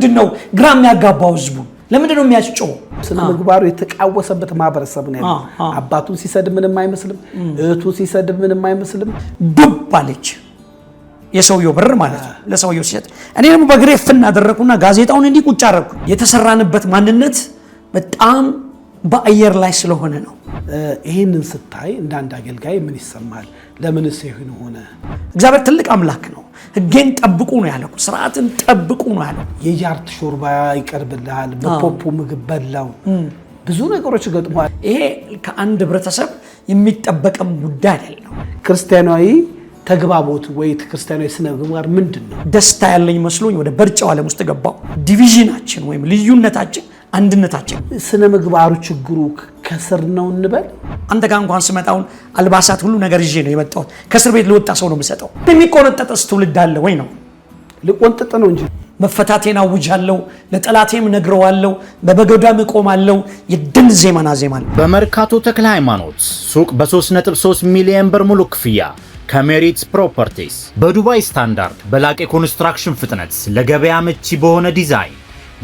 ለምንድነው ግራም ያጋባው ህዝቡ ለምንድነው የሚያስጨው ስነ ምግባሩ የተቃወሰበት ማህበረሰብ ነው ያለው አባቱን ሲሰድብ ምንም አይመስልም እህቱን ሲሰድብ ምንም አይመስልም ዱብ አለች የሰውየው ብር ማለት ነው ለሰውየው ሲሰጥ እኔ ደግሞ በግሬ ፍና አደረኩና ጋዜጣውን እንዲ ቁጭ አረኩ የተሰራንበት ማንነት በጣም በአየር ላይ ስለሆነ ነው ይሄንን ስታይ እንዳንድ አገልጋይ ምን ይሰማል ለምንስ ይሁን ሆነ እግዚአብሔር ትልቅ አምላክ ነው ህግን ጠብቁ ነው ያለው ስርዓትን ጠብቁ ነው ያለው የጃርት ሾርባ ይቀርብልሃል በፖፖ ምግብ በላው ብዙ ነገሮች ገጥሟል ይሄ ከአንድ ህብረተሰብ የሚጠበቀም ጉዳይ አይደለም ክርስቲያናዊ ተግባቦት ወይ ክርስቲያናዊ ስነ ምግባር ምንድነው ደስታ ያለኝ መስሎኝ ወደ በርጫው ዓለም ውስጥ ገባው ዲቪዥናችን ወይም ልዩነታችን አንድነታችን ስነ ምግባሩ ችግሩ ከስር ነው እንበል አንተ ጋር እንኳን ስመጣውን አልባሳት ሁሉ ነገር ይዤ ነው የመጣሁት ከስር ቤት ለወጣ ሰው ነው የምሰጠው የሚቆነጠጠስ ትውልድ አለ ወይ ነው ልቆንጥጥ ነው እንጂ መፈታቴን አውጃለሁ ለጠላቴም ነግረዋለሁ በበገዳም እቆማለሁ የድል ዜማና ዜማን በመርካቶ ተክለ ሃይማኖት ሱቅ በ3.3 ሚሊዮን ብር ሙሉ ክፍያ ከሜሪት ፕሮፐርቲስ በዱባይ ስታንዳርድ በላቀ ኮንስትራክሽን ፍጥነት ለገበያ ምቹ በሆነ ዲዛይን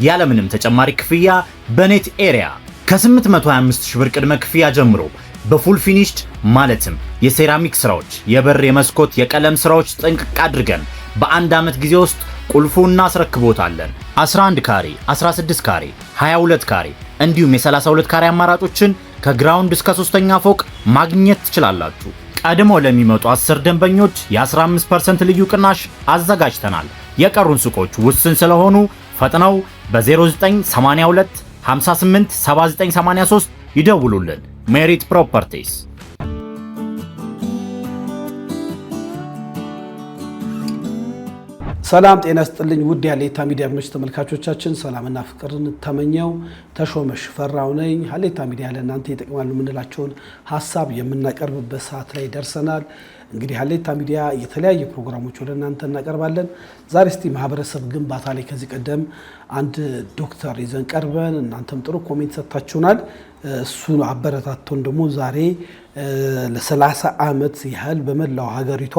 ያለምንም ተጨማሪ ክፍያ በኔት ኤሪያ ከ825 ሺህ ብር ቅድመ ክፍያ ጀምሮ በፉል ፊኒሽድ ማለትም የሴራሚክ ስራዎች የበር የመስኮት የቀለም ስራዎች ጥንቅቅ አድርገን በአንድ አመት ጊዜ ውስጥ ቁልፉና አስረክቦታለን 11 ካሬ 16 ካሬ 22 ካሬ እንዲሁም የ32 ካሬ አማራጮችን ከግራውንድ እስከ 3ኛ ፎቅ ማግኘት ትችላላችሁ ቀድሞ ለሚመጡ 10 ደንበኞች የ15% ልዩ ቅናሽ አዘጋጅተናል የቀሩን ሱቆች ውስን ስለሆኑ ፈጥነው በ0982 58 7983 ይደውሉልን ሜሪት ፕሮፐርቲስ ሰላም ጤና ይስጥልኝ ውድ ያሌታ ሚዲያ ተመልካቾቻችን ሰላምና ፍቅርን ተመኘው ተሾመሽ ፈራው ነኝ ሃሌታ ሚዲያ ለእናንተ ይጠቅማሉ ምንላቸውን ሐሳብ የምናቀርብበት ሰዓት ላይ ደርሰናል እንግዲህ ሃሌታ ሚዲያ የተለያየ ፕሮግራሞች ወደ እናንተ እናቀርባለን ዛሬ እስቲ ማህበረሰብ ግንባታ ላይ ከዚህ ቀደም አንድ ዶክተር ይዘን ቀርበን እናንተም ጥሩ ኮሜንት ሰጣችሁናል እሱ አበረታቶን ደግሞ ዛሬ ለ30 አመት ያህል በመላው ሀገሪቷ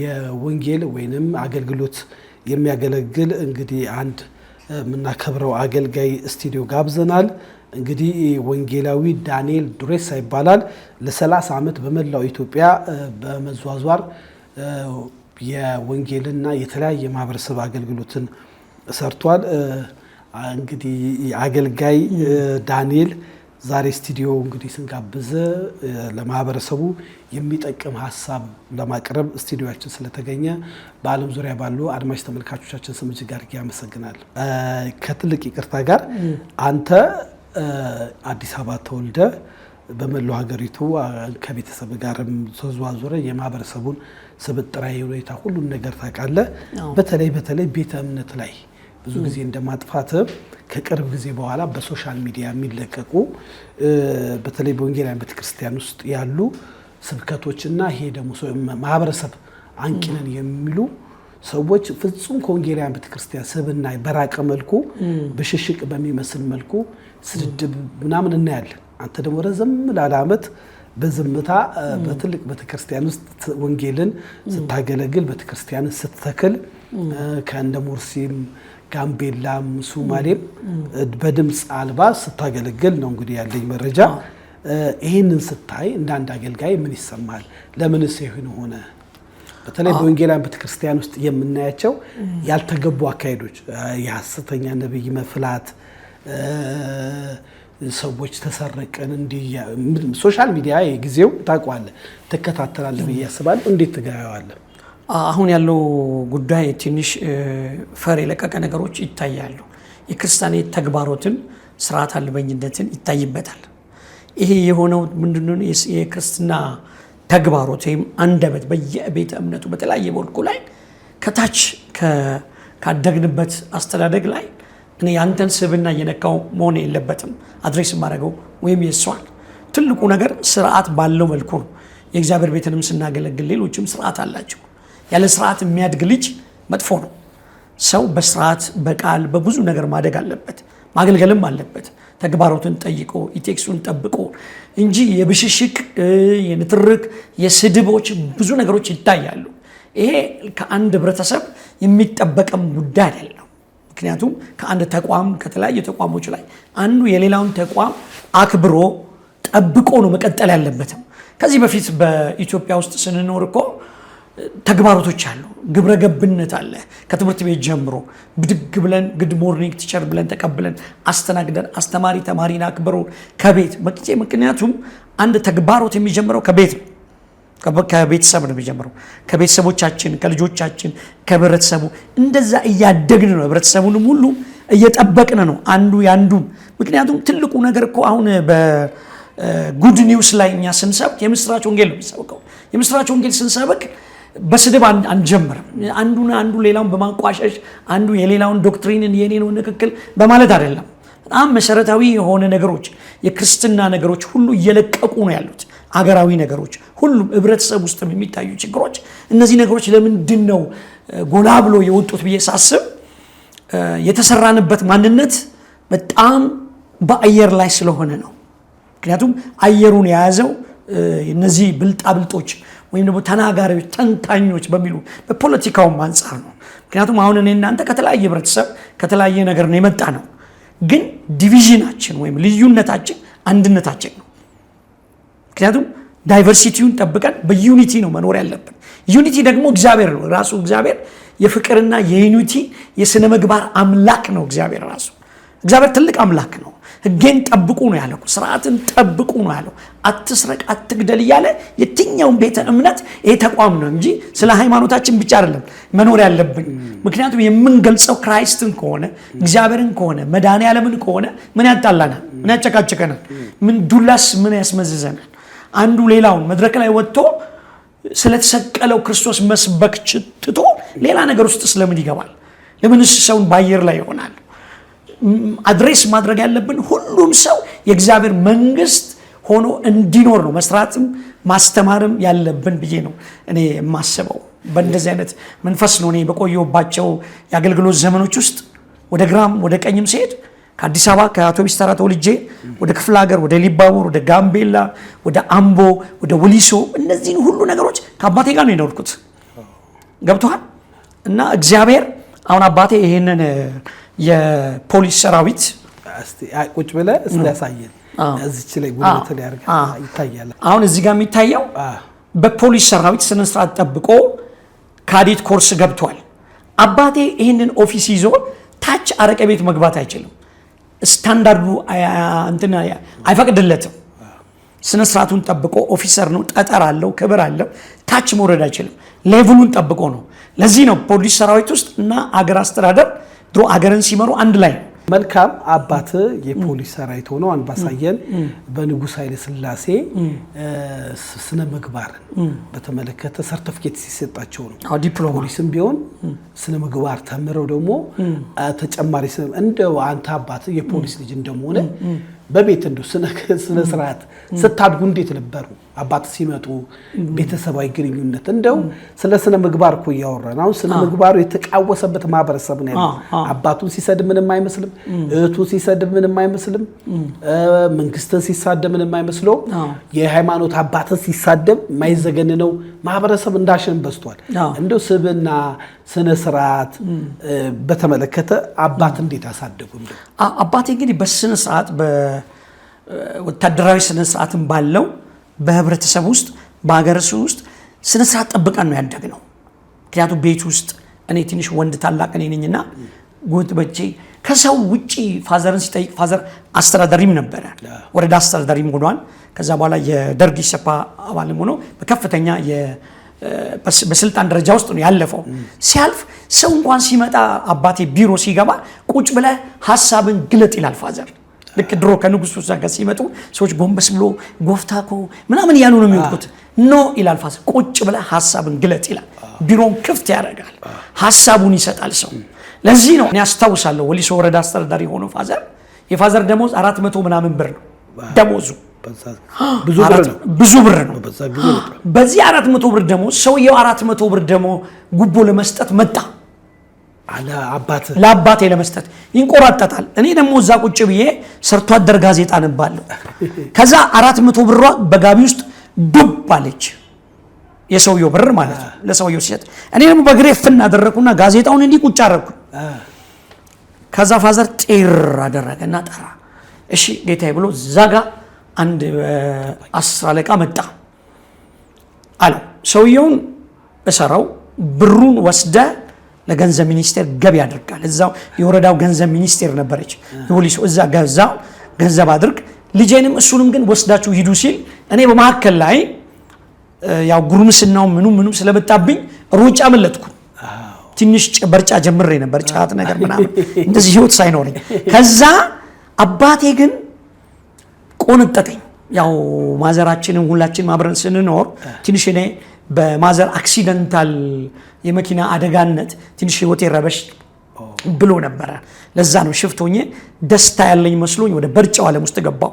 የወንጌል ወይንም አገልግሎት የሚያገለግል እንግዲህ አንድ ምናከብረው አገልጋይ ስቱዲዮ ጋብዘናል እንግዲህ ወንጌላዊ ዳንኤል ዱሬሳ ይባላል ለ30 አመት በመላው ኢትዮጵያ በመዟዟር የወንጌልና የተለያየ ማህበረሰብ አገልግሎትን ሰርቷል እንግዲህ አገልጋይ ዳንኤል ዛሬ ስቱዲዮ እንግዲህ ስንጋብዘ ለማህበረሰቡ የሚጠቅም ሐሳብ ለማቅረብ ስቱዲዮአችን ስለተገኘ በአለም ዙሪያ ባሉ አድማጭ ተመልካቾቻችን ስም እጅግ አድርጌ አመሰግናለሁ ከትልቅ ይቅርታ ጋር አንተ አዲስ አበባ ተወልደ በመላው ሀገሪቱ ከቤተሰብ ጋርም ተዟዙረ የማህበረሰቡን ስብጥራዊ ሁኔታ ሁሉን ነገር ታውቃለህ በተለይ ቤተ እምነት ላይ ብዙ ጊዜ እንደማጥፋት ከቅርብ ጊዜ በኋላ በሶሻል ሚዲያ የሚለቀቁ በተለይ በወንጌላውያን ቤተክርስቲያን ውስጥ ያሉ ስብከቶችና ይሄ ደግሞ ማህበረሰብ አንቂነን የሚሉ ሰዎች ፍጹም ከወንጌላውያን ቤተክርስቲያን ስብና በራቀ መልኩ በሽሽቅ በሚመስል መልኩ ስድብ ምናምን እናያለን አንተ ደግሞ ረዘም ላለ አመት በዝምታ በትልቅ ቤተክርስቲያን ውስጥ ወንጌልን ስታገለግል ቤተክርስቲያንን ስትተክል ከእንደ ሙርሲም ጋምቤላም ሱማሌም በድምጽ አልባ ስታገለግል ነው እንግዲህ ያለኝ መረጃ ይሄንን ስታይ እንዳንድ አገልጋይ ምን ይሰማል ለምንስ ይሁን ሆነ በተለይ በወንጌላውያን ቤተክርስቲያን ውስጥ የምናያቸው ያልተገቡ አካሄዶች የሐሰተኛ ነብይ መፍላት ሰዎች ተሰረቀን እንዲህ ሶሻል ሚዲያ የጊዜው ታውቃለህ ተከታተላለህ በያስባል እንዴት ትጋያዋለህ አሁን ያለው ጉዳይ ትንሽ ፈር የለቀቀ ነገሮች ይታያሉ የክርስቲያናዊ ተግባሮትን ስርዓት አልበኝነትን ይታይበታል ይሄ የሆነው ምንድነው የክርስትና ተግባሮት ወይም አንደበት በየቤተ እምነቱ በተለያየ መልኩ ላይ ከታች ካደግንበት አስተዳደግ ላይ እኔ ያንተን ስብና የነካው መሆን የለበትም አድሬስ ማድረገው ወይም የሷል ትልቁ ነገር ስርዓት ባለው መልኩ ነው የእግዚአብሔር ቤትንም ስናገለግል ሌሎችም ስርዓት አላቸው ያለ ስርዓት የሚያድግ ልጅ መጥፎ ነው ሰው በስርዓት በቃል በብዙ ነገር ማደግ አለበት ማገልገልም አለበት ተግባሮትን ጠይቆ ኢቴክሱን ጠብቆ እንጂ የብሽሽቅ የንትርክ የስድቦች ብዙ ነገሮች ይታያሉ ይሄ ከአንድ ህብረተሰብ የሚጠበቅም ጉዳይ አይደለም ምክንያቱም ከአንድ ተቋም ከተለያዩ ተቋሞች ላይ አንዱ የሌላውን ተቋም አክብሮ ጠብቆ ነው መቀጠል ያለበትም። ከዚህ በፊት በኢትዮጵያ ውስጥ ስንኖር እኮ ተግባሮቶች አሉ፣ ግብረ ገብነት አለ። ከትምህርት ቤት ጀምሮ ብድግ ብለን ጉድ ሞርኒንግ ቲቸር ብለን ተቀብለን አስተናግደን አስተማሪ ተማሪን አክብሮ ከቤት ምክንያቱም አንድ ተግባሮት የሚጀምረው ከቤት ነው፣ ከቤተሰብ ነው የሚጀምረው። ከቤተሰቦቻችን፣ ከልጆቻችን፣ ከህብረተሰቡ እንደዛ እያደግን ነው ህብረተሰቡንም ሁሉ እየጠበቅን ነው አንዱ ያንዱን። ምክንያቱም ትልቁ ነገር እኮ አሁን በጉድ ኒውስ ላይ እኛ ስንሰብክ የምስራች ወንጌል ነው የሚሰብከው። የምስራች ወንጌል ስንሰብክ በስድብ አንጀምርም። አንዱ ሌላውን በማንቋሸሽ አንዱ የሌላውን ዶክትሪንን የኔ ነው ንክክል በማለት አይደለም። በጣም መሰረታዊ የሆነ ነገሮች የክርስትና ነገሮች ሁሉ እየለቀቁ ነው ያሉት። አገራዊ ነገሮች ሁሉም ህብረተሰብ ውስጥ የሚታዩ ችግሮች፣ እነዚህ ነገሮች ለምንድን ነው ጎላ ብሎ የወጡት ብዬ ሳስብ የተሰራንበት ማንነት በጣም በአየር ላይ ስለሆነ ነው። ምክንያቱም አየሩን የያዘው እነዚህ ብልጣብልጦች ወይም ደግሞ ተናጋሪዎች፣ ተንታኞች በሚሉ በፖለቲካውም አንጻር ነው። ምክንያቱም አሁን እኔ እናንተ ከተለያየ ህብረተሰብ ከተለያየ ነገር ነው የመጣ ነው። ግን ዲቪዥናችን ወይም ልዩነታችን አንድነታችን ነው። ምክንያቱም ዳይቨርሲቲውን ጠብቀን በዩኒቲ ነው መኖር ያለብን። ዩኒቲ ደግሞ እግዚአብሔር ነው ራሱ። እግዚአብሔር የፍቅርና የዩኒቲ የሥነ ምግባር አምላክ ነው። እግዚአብሔር ትልቅ አምላክ ነው። ሕጌን ጠብቁ ነው ያለው፣ ስርዓትን ጠብቁ ነው ያለው። አትስረቅ፣ አትግደል እያለ የትኛውን ቤተ እምነት ይሄ ተቋም ነው እንጂ ስለ ሃይማኖታችን ብቻ አይደለም መኖር ያለብን። ምክንያቱም የምንገልጸው ክራይስትን ከሆነ እግዚአብሔርን ከሆነ መድኃኔዓለምን ከሆነ ምን ያጣላናል? ምን ያጨቃጭቀናል? ምን ዱላስ ምን ያስመዝዘናል? አንዱ ሌላውን መድረክ ላይ ወጥቶ ስለተሰቀለው ክርስቶስ መስበክ ትቶ ሌላ ነገር ውስጥ ስለምን ይገባል? ለምንስ ሰውን በአየር ላይ ይሆናል? አድሬስ ማድረግ ያለብን ሁሉም ሰው የእግዚአብሔር መንግስት ሆኖ እንዲኖር ነው መስራትም ማስተማርም ያለብን ብዬ ነው እኔ የማስበው። በእንደዚህ አይነት መንፈስ ነው እኔ በቆየሁባቸው የአገልግሎት ዘመኖች ውስጥ ወደ ግራም ወደ ቀኝም ሲሄድ ከአዲስ አበባ ከአውቶቡስ ተራ ተወልጄ ወደ ክፍለ ሀገር፣ ወደ ሊባቡር፣ ወደ ጋምቤላ፣ ወደ አምቦ፣ ወደ ወሊሶ እነዚህን ሁሉ ነገሮች ከአባቴ ጋር ነው የኖርኩት። ገብቶሃል? እና እግዚአብሔር አሁን አባቴ ይሄንን የፖሊስ ሰራዊት ቁጭ ብለህ እስቲ ያሳየን። እዚች ላይ ጉልበትን ያርጋ ይታያል። አሁን እዚህ ጋር የሚታየው በፖሊስ ሰራዊት ስነ ስርዓት ጠብቆ ካዴት ኮርስ ገብቷል። አባቴ ይሄንን ኦፊስ ይዞ ታች አረቀ ቤት መግባት አይችልም። ስታንዳርዱ እንትና አይፈቅድለትም። ስነ ስርዓቱን ጠብቆ ኦፊሰር ነው፣ ጠጠር አለው፣ ክብር አለው። ታች መውረድ አይችልም። ሌቭሉን ጠብቆ ነው። ለዚህ ነው ፖሊስ ሰራዊት ውስጥ እና አገር አስተዳደር ድሮ አገርን ሲመሩ አንድ ላይ ነው። መልካም አባት የፖሊስ ሰራዊት ሆኖ አንባሳየን በንጉሥ ኃይለ ሥላሴ ስነ ምግባርን በተመለከተ ሰርቲፊኬት ሲሰጣቸው ነው። ዲፕሎማ ፖሊስም ቢሆን ስነ ምግባር ተምረው ደግሞ ተጨማሪ እንደው አንተ አባት የፖሊስ ልጅ እንደሆነ በቤት እንደው ስነ ስርዓት ስታድጉ እንዴት ነበሩ? አባት ሲመጡ ቤተሰባዊ ግንኙነት እንደው ስለ ስነ ምግባር እኮ እያወራን አሁን ስነ ምግባሩ የተቃወሰበት ማህበረሰብ ነው ያለው። አባቱን ሲሰድብ ምንም አይመስልም፣ እህቱን ሲሰድብ ምንም አይመስልም፣ መንግስትን ሲሳደብ ምንም አይመስለው። የሃይማኖት አባትን ሲሳደብ የማይዘገንነው ማህበረሰብ እንዳሸን በዝቷል። እንደው ስብና ስነ ስርዓት በተመለከተ አባት እንዴት አሳደጉ? አባቴ እንግዲህ በስነ ስርዓት በወታደራዊ ስነ ስርዓትም ባለው በህብረተሰብ ውስጥ በሀገር ውስጥ ስነ ስርዓት ጠብቀን ነው ያደግነው። ምክንያቱም ቤት ውስጥ እኔ ትንሽ ወንድ ታላቅ እኔ ነኝና ጉት በቼ ከሰው ውጪ ፋዘርን ሲጠይቅ ፋዘር አስተዳዳሪም ነበረ፣ ወረዳ አስተዳዳሪም ሆኗል። ከዛ በኋላ የደርግ ኢሰፓ አባልም ሆኖ በከፍተኛ በስልጣን ደረጃ ውስጥ ነው ያለፈው። ሲያልፍ ሰው እንኳን ሲመጣ አባቴ ቢሮ ሲገባ ቁጭ ብለህ ሐሳብን ግለጥ ይላል ፋዘር። ልክ ድሮ ከንጉሱ ጋር ሲመጡ ሰዎች ጎንበስ ብሎ ጎፍታኮ ምናምን እያሉ ነው የሚወጡት። ኖ ይላል ፋዘር፣ ቁጭ ብለህ ሐሳብን ግለጥ ይላል። ቢሮውን ክፍት ያደርጋል፣ ሐሳቡን ይሰጣል ሰው። ለዚህ ነው እኔ አስታውሳለሁ ወሊሶ ወረዳ አስተዳዳሪ ሆኖ ፋዘር የፋዘር ደሞዝ 400 ምናምን ብር ነው ደሞዙ። ብዙ ብር ነው። በዚህ 400 ብር ደሞዝ ሰውየው 400 ብር ደሞ ጉቦ ለመስጠት መጣ። ለአባቴ ለመስጠት ይንቆራጠጣል። እኔ ደግሞ እዛ ቁጭ ብዬ ሰርቶ አደር ጋዜጣ ነባለሁ። ከዛ 400 ብሯ በጋቢ ውስጥ ዱብ አለች። የሰውየው ብር ማለት ነው ለሰውየው ሲሰጥ፣ እኔ ደግሞ በግሬ ፍና አደረኩና ጋዜጣውን እንዲህ ቁጭ አደረኩ። ከዛ ፋዘር ጤር አደረገና ጠራ። እሺ ጌታዬ ብሎ ዛጋ አንድ 10 አለቃ መጣ አለው። ሰውየውን እሰራው ብሩን ወስደ ለገንዘብ ሚኒስቴር ገቢ ያደርጋል። እዛው የወረዳው ገንዘብ ሚኒስቴር ነበረች ፖሊስ፣ እዛ ገንዘብ አድርግ፣ ልጄንም እሱንም ግን ወስዳችሁ ሂዱ ሲል እኔ በመካከል ላይ ያው ጉርምስናው ምኑ ስለመጣብኝ ሩጫ መለጥኩ። ትንሽ በርጫ ጀምሬ ነበር፣ ጫት ነገር ምናምን እንደዚህ ህይወት ሳይኖርኝ። ከዛ አባቴ ግን ቆነጠጠኝ። ያው ማዘራችንን ሁላችን አብረን ስንኖር ትንሽ እኔ በማዘር አክሲደንታል የመኪና አደጋነት ትንሽ ህይወቴ ረበሽ ብሎ ነበረ። ለዛ ነው ሽፍት ሆኜ ደስታ ያለኝ መስሎኝ ወደ በርጫው ዓለም ውስጥ ገባው።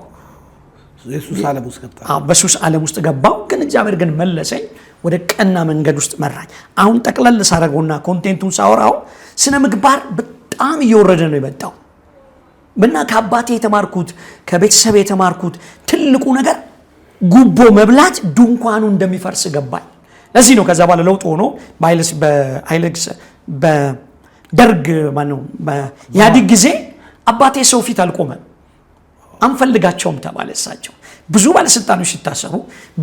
በሱስ ዓለም ውስጥ ገባው። ግን እግዚአብሔር ግን መለሰኝ፣ ወደ ቀና መንገድ ውስጥ መራኝ። አሁን ጠቅለል ሳረገውና ኮንቴንቱን ሳወራው ስነ ምግባር በጣም እየወረደ ነው የመጣው እና ከአባቴ የተማርኩት ከቤተሰብ የተማርኩት ትልቁ ነገር ጉቦ መብላት ድንኳኑ እንደሚፈርስ ገባኝ። ለዚህ ነው ከዛ በኋላ ለውጥ ሆኖ በደርግ ማነው በኢህአዴግ ጊዜ አባቴ ሰው ፊት አልቆመም፣ አንፈልጋቸውም ተባለ። እሳቸው ብዙ ባለስልጣኖች ሲታሰሩ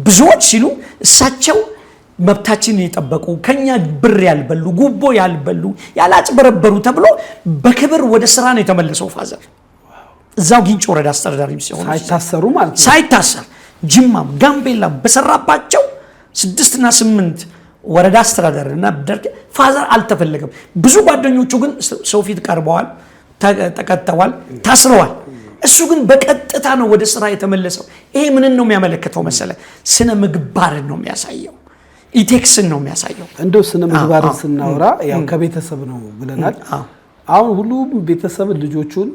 ብዙዎች ሲሉ እሳቸው መብታችንን የጠበቁ ከኛ ብር ያልበሉ ጉቦ ያልበሉ ያላጭበረበሩ ተብሎ በክብር ወደ ስራ ነው የተመለሰው ፋዘር። እዛው ጊንጭ ወረዳ አስተዳዳሪ ሲሆኑ ሳይታሰሩ ማለት ነው። ሳይታሰር ጅማም ጋምቤላ በሰራባቸው 6 እና 8 ወረዳ አስተዳዳሪ እና ደርግ ፋዘር አልተፈለገም። ብዙ ጓደኞቹ ግን ሰው ፊት ቀርበዋል፣ ተቀጥተዋል፣ ታስረዋል። እሱ ግን በቀጥታ ነው ወደ ስራ የተመለሰው። ይሄ ምንን ነው የሚያመለክተው መሰለ? ስነ ምግባርን ነው የሚያሳየው፣ ኢቴክስን ነው የሚያሳየው። እንደው ስነ ምግባርን ስናወራ ያው ከቤተሰብ ነው ብለናል። አሁን ሁሉም ቤተሰብ ልጆቹን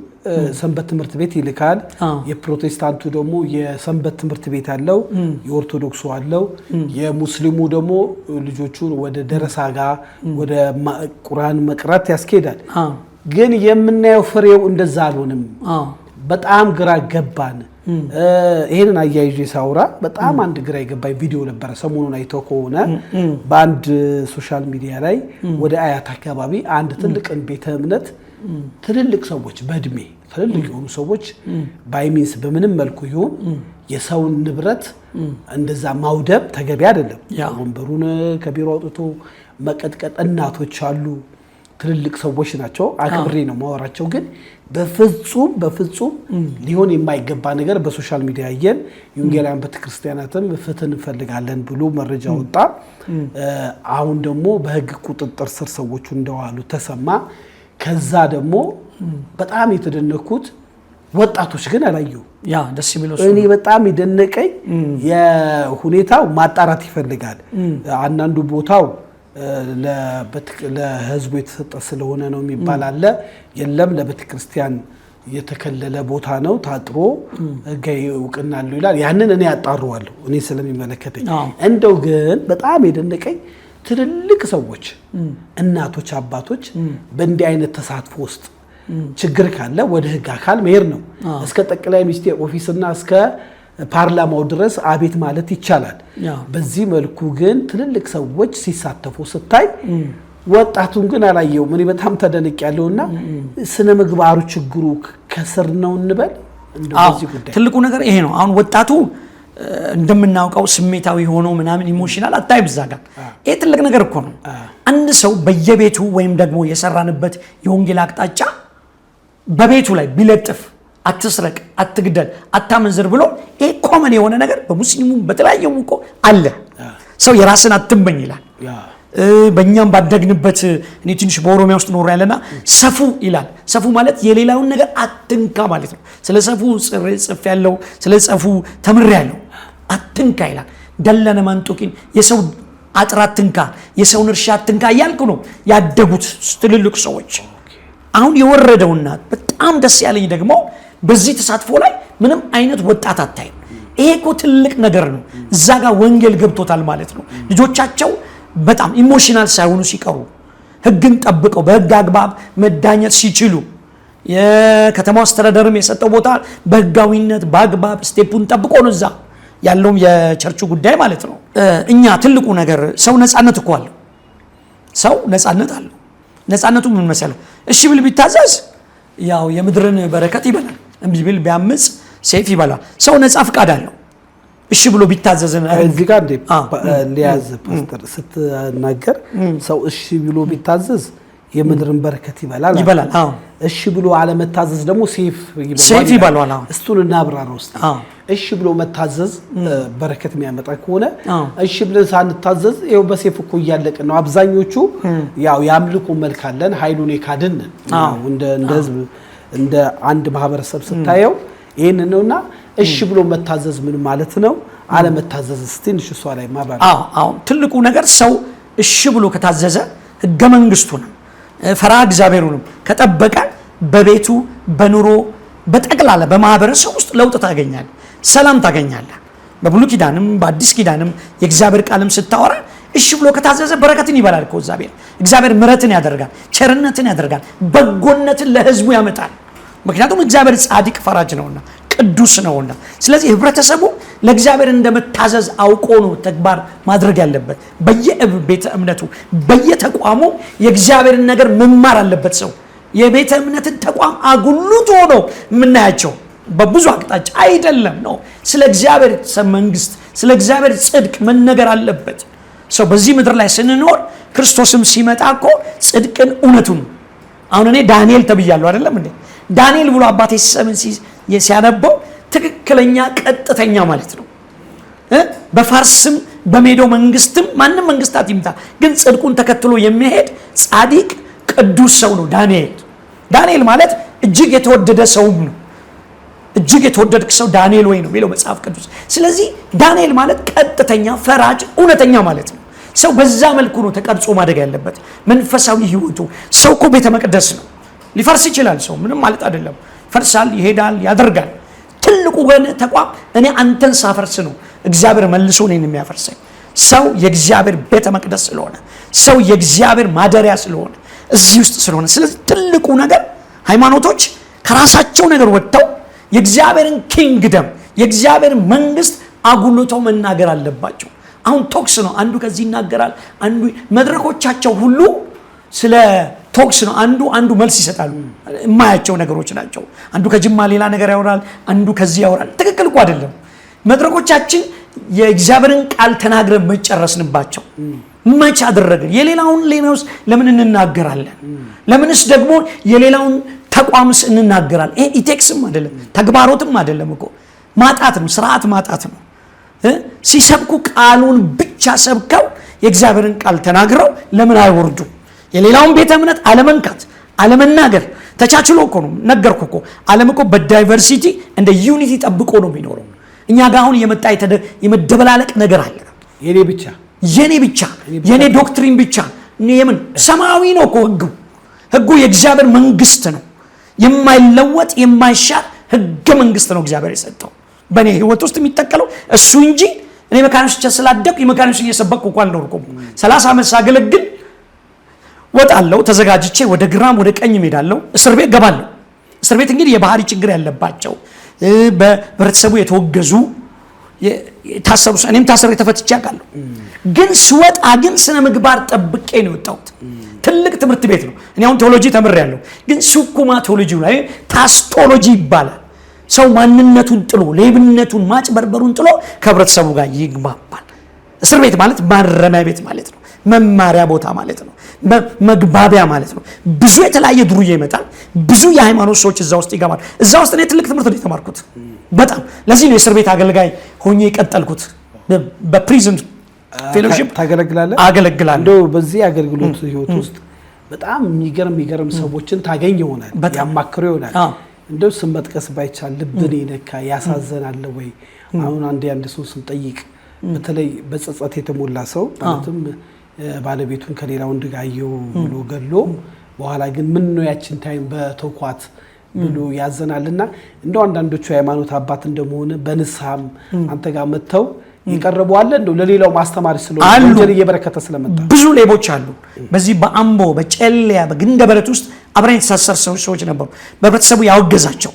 ሰንበት ትምህርት ቤት ይልካል። የፕሮቴስታንቱ ደግሞ የሰንበት ትምህርት ቤት አለው፣ የኦርቶዶክሱ አለው። የሙስሊሙ ደግሞ ልጆቹን ወደ ደረሳ ጋር ወደ ቁርአን መቅራት ያስኬዳል። ግን የምናየው ፍሬው እንደዛ አልሆንም። በጣም ግራ ገባን። ይሄንን አያይዤ ሳውራ በጣም አንድ ግራ የገባኝ ቪዲዮ ነበረ። ሰሞኑን አይተው ከሆነ በአንድ ሶሻል ሚዲያ ላይ ወደ አያት አካባቢ አንድ ትልቅን ቤተ እምነት ትልልቅ ሰዎች በእድሜ ትልልቅ የሆኑ ሰዎች ባይሚንስ በምንም መልኩ ይሁን የሰውን ንብረት እንደዛ ማውደብ ተገቢ አይደለም። ወንበሩን ከቢሮ አውጥቶ መቀጥቀጥ፣ እናቶች አሉ፣ ትልልቅ ሰዎች ናቸው። አክብሬ ነው ማወራቸው። ግን በፍጹም ሊሆን የማይገባ ነገር በሶሻል ሚዲያ አየን። የወንጌላውያን ቤተክርስቲያናትም ፍትህ እንፈልጋለን ብሎ መረጃ ወጣ። አሁን ደግሞ በህግ ቁጥጥር ስር ሰዎቹ እንደዋሉ ተሰማ። ከዛ ደግሞ በጣም የተደነኩት ወጣቶች ግን አላዩ። ደስ የሚለው እኔ በጣም የደነቀኝ የሁኔታው ማጣራት ይፈልጋል። አንዳንዱ ቦታው ለህዝቡ የተሰጠ ስለሆነ ነው የሚባል አለ። የለም ለቤተክርስቲያን የተከለለ ቦታ ነው፣ ታጥሮ ህጋዊ እውቅና አለው ይላል። ያንን እኔ ያጣራዋለሁ እኔ ስለሚመለከተኝ። እንደው ግን በጣም የደነቀኝ ትልልቅ ሰዎች እናቶች፣ አባቶች በእንዲህ አይነት ተሳትፎ ውስጥ ችግር ካለ ወደ ህግ አካል መሄድ ነው። እስከ ጠቅላይ ሚኒስቴር ኦፊስና እስከ ፓርላማው ድረስ አቤት ማለት ይቻላል። በዚህ መልኩ ግን ትልልቅ ሰዎች ሲሳተፉ ስታይ ወጣቱን ግን አላየው። እኔ በጣም ተደንቅ ያለውና ስነ ምግባሩ ችግሩ ከስር ነው እንበል። እንደዚህ ጉዳይ ትልቁ ነገር ይሄ ነው። አሁን ወጣቱ እንደምናውቀው ስሜታዊ ሆኖ ምናምን ኢሞሽናል አታይ ብዛጋ። ይሄ ትልቅ ነገር እኮ ነው። አንድ ሰው በየቤቱ ወይም ደግሞ የሰራንበት የወንጌል አቅጣጫ በቤቱ ላይ ቢለጥፍ አትስረቅ፣ አትግደል፣ አታመንዝር ብሎ ይሄ ኮመን የሆነ ነገር በሙስሊሙ በተለያየው እኮ አለ። ሰው የራስን አትመኝ ይላል። በእኛም ባደግንበት እኔ ትንሽ በኦሮሚያ ውስጥ ኖር ያለና ሰፉ ይላል። ሰፉ ማለት የሌላውን ነገር አትንካ ማለት ነው። ስለ ሰፉ ጽፍ ያለው ስለ ሰፉ ተምር ያለው አትንካ ይላል። ደለነ መንጡቂን የሰው አጥር አትንካ፣ የሰውን እርሻ አትንካ እያልኩ ነው ያደጉት ትልልቅ ሰዎች። አሁን የወረደውና በጣም ደስ ያለኝ ደግሞ በዚህ ተሳትፎ ላይ ምንም አይነት ወጣት አታይም። ይሄ እኮ ትልቅ ነገር ነው። እዛ ጋር ወንጌል ገብቶታል ማለት ነው። ልጆቻቸው በጣም ኢሞሽናል ሳይሆኑ ሲቀሩ ህግን ጠብቀው በህግ አግባብ መዳኘት ሲችሉ የከተማው አስተዳደርም የሰጠው ቦታ በህጋዊነት በአግባብ ስቴፑን ጠብቆ ነው እዛ ያለውም የቸርቹ ጉዳይ ማለት ነው። እኛ ትልቁ ነገር ሰው ነፃነት እኮ አለው። ሰው ነፃነት አለው። ነፃነቱ ምን መሰለህ? እሺ ብል ቢታዘዝ ያው የምድርን በረከት ይበላል። እምቢ ቢል ቢያምጽ ሰይፍ ይበላል። ሰው ነፃ ፍቃድ አለው። እሺ ብሎ ቢታዘዝና እዚህ ጋር እንደ ሊያዝ ፓስተር ስትናገር ሰው እሺ ብሎ ቢታዘዝ የምድርን በረከት ይበላል። አዎ እሺ ብሎ አለመታዘዝ ደግሞ ሰይፍ ይበላል። እሱን እናብራራው እስቲ። እሺ ብሎ መታዘዝ በረከት የሚያመጣ ከሆነ እሺ ብለን ሳንታዘዝ ይኸው በሰይፍ እኮ እያለቅን ነው። አብዛኞቹ ያው ያምልኮ መልካለን ኃይሉን የካድን ነው እንደ ህዝብ እንደ አንድ ማህበረሰብ ስታየው ይሄን ነውና እሺ ብሎ መታዘዝ ምን ማለት ነው? አለመታዘዝ እስቲ እንሽ እሷ ላይ ማባራ አዎ ትልቁ ነገር ሰው እሺ ብሎ ከታዘዘ ህገ መንግስቱን ፈራ እግዚአብሔሩንም ከጠበቀ በቤቱ በኑሮ በጠቅላላ በማህበረሰብ ውስጥ ለውጥ ታገኛለህ፣ ሰላም ታገኛለህ። በብሉይ ኪዳንም በአዲስ ኪዳንም የእግዚአብሔር ቃልም ስታወራ እሺ ብሎ ከታዘዘ በረከትን ይበላል እኮ እግዚአብሔር ምሕረትን ያደርጋል፣ ቸርነትን ያደርጋል፣ በጎነትን ለህዝቡ ያመጣል። ምክንያቱም እግዚአብሔር ጻድቅ ፈራጅ ነውና ቅዱስ ነውና። ስለዚህ ህብረተሰቡ ለእግዚአብሔር እንደመታዘዝ አውቆ ነው ተግባር ማድረግ ያለበት። በየቤተ እምነቱ በየተቋሙ የእግዚአብሔርን ነገር መማር አለበት ሰው። የቤተ እምነትን ተቋም አጉልቶ ነው የምናያቸው በብዙ አቅጣጫ አይደለም ነው። ስለ እግዚአብሔር መንግስት ስለ እግዚአብሔር ጽድቅ መነገር አለበት ሰው። በዚህ ምድር ላይ ስንኖር ክርስቶስም ሲመጣ እኮ ጽድቅን እውነቱን አሁን እኔ ዳንኤል ተብያለሁ አይደለም እንዴ? ዳንኤል ብሎ አባቴ ሰምን ሲያነበው ትክክለኛ ቀጥተኛ ማለት ነው። በፋርስም በሜዶ መንግስትም ማንም መንግስታት ይምጣ ግን ጽድቁን ተከትሎ የሚሄድ ጻድቅ ቅዱስ ሰው ነው ዳንኤል ማለት እጅግ የተወደደ ሰው ነው። እጅግ የተወደድክ ሰው ዳንኤል ወይ ነው የሚለው መጽሐፍ ቅዱስ። ስለዚህ ዳንኤል ማለት ቀጥተኛ ፈራጅ እውነተኛ ማለት ነው። ሰው በዛ መልኩ ነው ተቀርጾ ማደግ ያለበት። መንፈሳዊ ህይወቱ ሰው እኮ ቤተ መቅደስ ነው። ሊፈርስ ይችላል ሰው ምንም ማለት አይደለም። ፈርሳል፣ ይሄዳል፣ ያደርጋል። ትልቁ ግን ተቋም እኔ አንተን ሳፈርስ ነው እግዚአብሔር መልሶ እኔን የሚያፈርሰኝ። ሰው የእግዚአብሔር ቤተ መቅደስ ስለሆነ ሰው የእግዚአብሔር ማደሪያ ስለሆነ እዚህ ውስጥ ስለሆነ ስለዚህ ትልቁ ነገር ሃይማኖቶች ከራሳቸው ነገር ወጥተው የእግዚአብሔርን ኪንግደም የእግዚአብሔር መንግስት አጉልተው መናገር አለባቸው። አሁን ቶክስ ነው አንዱ ከዚህ ይናገራል፣ አንዱ መድረኮቻቸው ሁሉ ስለ ቶክስ ነው። አንዱ መልስ ይሰጣሉ። የማያቸው ነገሮች ናቸው። አንዱ ከጅማ ሌላ ነገር ያወራል፣ አንዱ ከዚህ ያወራል። ትክክል እኮ አይደለም። መድረኮቻችን የእግዚአብሔርን ቃል ተናግረን መጨረስንባቸው መች አደረግን? የሌላውን ሌላውስ ለምን እንናገራለን? ለምንስ ደግሞ የሌላውን ተቋምስ እንናገራለን? ይሄ ኢቴክስም አይደለም ተግባሮትም አይደለም እኮ ማጣት ነው፣ ስርዓት ማጣት ነው። ሲሰብኩ ቃሉን ብቻ ሰብከው የእግዚአብሔርን ቃል ተናግረው ለምን አይወርዱ? የሌላውን ቤተ እምነት አለመንካት አለመናገር ተቻችሎ እኮ ነው። ነገርኩ እኮ ዓለም እኮ በዳይቨርሲቲ እንደ ዩኒቲ ጠብቆ ነው የሚኖረው። እኛ ጋር አሁን የመጣ የመደበላለቅ ነገር አለ። የኔ ብቻ የኔ ዶክትሪን ብቻ የምን ሰማያዊ ነው እኮ ህጉ የእግዚአብሔር መንግስት ነው። የማይለወጥ የማይሻር ህገ መንግስት ነው እግዚአብሔር የሰጠው በእኔ ህይወት ውስጥ የሚተከለው እሱ እንጂ እኔ መካኒስ ስላደኩ የመካኒስ እየሰበኩ እንኳን አልኖርኩም። 30 ዓመት ሳገለግል ወጣለሁ ተዘጋጅቼ ወደ ግራም ወደ ቀኝ ሄዳለሁ። እስር ቤት ገባለሁ። እስር ቤት እንግዲህ የባህሪ ችግር ያለባቸው በህብረተሰቡ የተወገዙ የታሰሩ እኔም ታስሬ ተፈትቼ አውቃለሁ። ግን ስወጣ ግን ስነ ምግባር ጠብቄ ነው የወጣሁት። ትልቅ ትምህርት ቤት ነው። እኔ አሁን ቴዎሎጂ ተምሬያለሁ። ግን ሱኩማ ቴዎሎጂ ላይ ታስቶሎጂ ይባላል። ሰው ማንነቱን ጥሎ ሌብነቱን ማጭበርበሩን ጥሎ ከህብረተሰቡ ጋር ይግባባል። እስር ቤት ማለት ማረሚያ ቤት ማለት ነው። መማሪያ ቦታ ማለት ነው። መግባቢያ ማለት ነው። ብዙ የተለያየ ድሩዬ ይመጣል። ብዙ የሃይማኖት ሰዎች እዛ ውስጥ ይገባል። እዛ ውስጥ እኔ ትልቅ ትምህርት ነው የተማርኩት በጣም። ለዚህ ነው የእስር ቤት አገልጋይ ሆኜ የቀጠልኩት። በፕሪዝን ፌሎሺፕ ታገለግላለህ? አገለግላለሁ። እንደው በዚህ አገልግሎት ህይወት ውስጥ በጣም የሚገርም ሰዎችን ታገኝ ይሆናል፣ ያማክሩ ይሆናል። እንደው ስም መጥቀስ ባይቻል ልብን ይነካ ያሳዘናል ወይ? አሁን አንድ ሰው ስንጠይቅ በተለይ በጸጸት የተሞላ ሰው ማለትም ባለቤቱን ከሌላ ወንድ ጋር አየው ብሎ ገሎ በኋላ ግን ምን ነው ያችን ታይም በተውኳት ብሎ ያዘናልና እንደው አንዳንዶቹ ሃይማኖት አባት እንደመሆነ በንስሐም አንተ ጋር መተው ይቀርቡ አለ እንደው ለሌላው ማስተማር ስለሆነ ወንጀል እየበረከተ ስለመጣ ብዙ ሌቦች አሉ። በዚህ በአምቦ በጨለያ በግንደበረት ውስጥ አብረን የተሳሰሩ ሰዎች ነበሩ። በህብረተሰቡ ያወገዛቸው